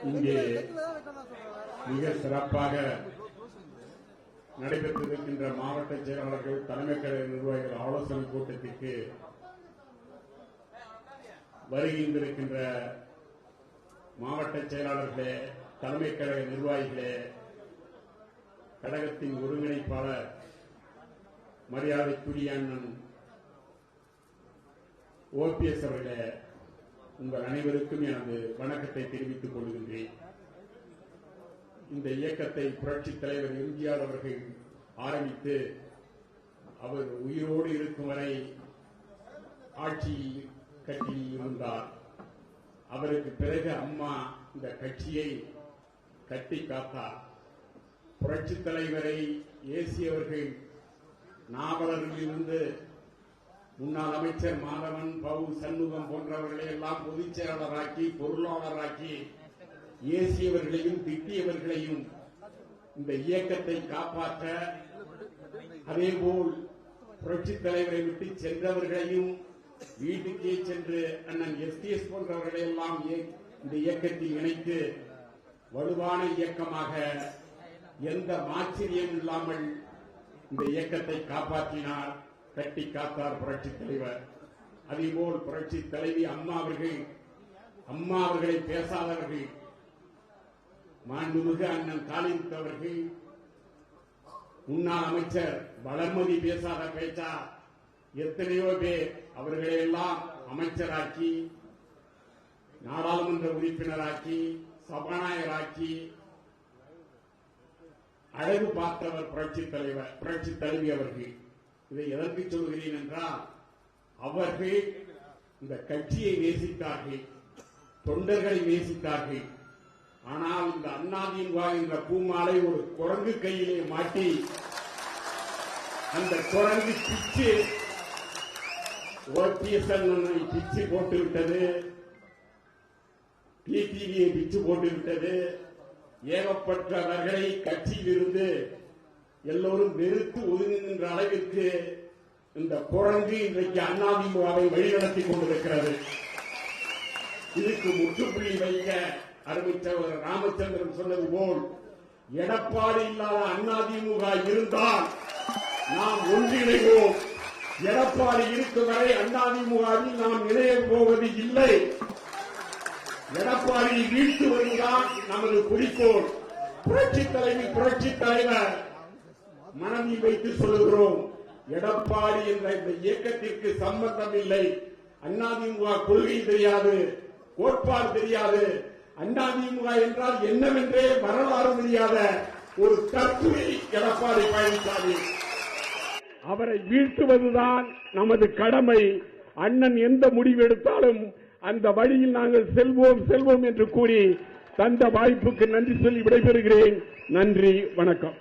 இங்கே மிக சிறப்பாக நடைபெற்றிருக்கின்ற மாவட்ட செயலாளர்கள் தலைமை கழக நிர்வாகிகள் ஆலோசனை கூட்டத்திற்கு வருகின்றிருக்கின்ற மாவட்ட செயலாளர்களே, தலைமை கழக நிர்வாகிகளே, கழகத்தின் ஒருங்கிணைப்பாளர் மரியாதைக்குரிய அண்ணன் OPS அவர்களே, உங்கள் அனைவருக்கும் எனது வணக்கத்தை தெரிவித்துக் கொள்கின்றேன். இந்த இயக்கத்தை புரட்சித் தலைவர் எம்ஜிஆர் அவர்கள் ஆரம்பித்து அவர் உயிரோடு இருக்கும் வரை ஆட்சி கட்சியில் இருந்தார். அவருக்கு பிறகு அம்மா இந்த கட்சியை கட்டி காத்தார். புரட்சித் தலைவரை ஏசியவர்கள் நாவலரிலிருந்து முன்னாள் அமைச்சர் மாதவன், பவு, சண்முகம் போன்றவர்களை எல்லாம் பொதுச் செயலாளராக்கி பொருளாளராக்கி ஏசியவர்களையும் திட்டியவர்களையும் இந்த இயக்கத்தை காப்பாற்ற, அதேபோல் புரட்சித் தலைவரை விட்டு சென்றவர்களையும் வீட்டுக்கே சென்று அண்ணன் STS போன்றவர்களை எல்லாம் இந்த இயக்கத்தில் இணைத்து வலுவான இயக்கமாக எந்த மாச்சரியம் இல்லாமல் இந்த இயக்கத்தை காப்பாற்றினார், கட்டி காத்தார் புரட்சித் தலைவர். அதேபோல் புரட்சித் தலைவி அம்மா அவர்களை பேசாதவர்கள், மாண்புமிகு அண்ணன் காளிமுத்து அவர்கள், முன்னாள் அமைச்சர் வளர்மதி பேசாத பேச்சா எத்தனையோ பேர் அவர்களையெல்லாம் அமைச்சராக்கி, நாடாளுமன்ற உறுப்பினராக்கி, சபாநாயகராக்கி அழகு பார்த்தவர் புரட்சித் தலைவி அவர்கள். இதை எதற்கு சொல்கிறேன் என்றால், அவர்கள் இந்த கட்சியை நேசித்தார்கள், தொண்டர்களை நேசித்தார்கள். ஆனால் இந்த அதிமுக என்ற பூமாலை ஒரு குரங்கு கையிலே மாட்டி அந்த குரங்கு பிச்சு OPS பிச்சு போட்டுவிட்டது, டிடிவியை பிச்சு போட்டுவிட்டது. ஏகப்பட்டவர்களை கட்சியில் இருந்து எல்லோரும் வெறுத்து ஒதுங்குகின்ற அளவிற்கு இந்த குரங்கு இன்றைக்கு அதிமுகவை வழிநடத்திக் கொண்டிருக்கிறது. இதுக்கு முற்றுப்புள்ளி வைக்க அறிவித்தவர் ராமச்சந்திரன் சொன்னது போல், எடப்பாடி இல்லாத அதிமுக இருந்தால் நாம் ஒன்றிணைவோம். எடப்பாடி இருக்கும் வரை அதிமுகவில் நாம் இணைய போவது இல்லை. எடப்பாடி வீழ்த்துவதுதான் நமது குறிக்கோள். புரட்சித் தலைவி, புரட்சித் தலைவர் மனதில் வைத்து சொல்லுகிறோம், எடப்பாடி என்ற இந்த இயக்கத்திற்கு சம்பந்தம் இல்லை. அதிமுக கொள்கை தெரியாது, கோட்பாடு தெரியாது. அதிமுக என்றால் என்னவென்றே வரலாறு தெரியாத ஒரு தத்துவை எடப்பாடி பழனிசாமி. அவரை வீழ்த்துவதுதான் நமது கடமை. அண்ணன் எந்த முடிவு எடுத்தாலும் அந்த வழியில் நாங்கள் செல்வோம் என்று கூறி தந்த வாய்ப்புக்கு நன்றி சொல்லி விடைபெறுகிறேன். நன்றி, வணக்கம்.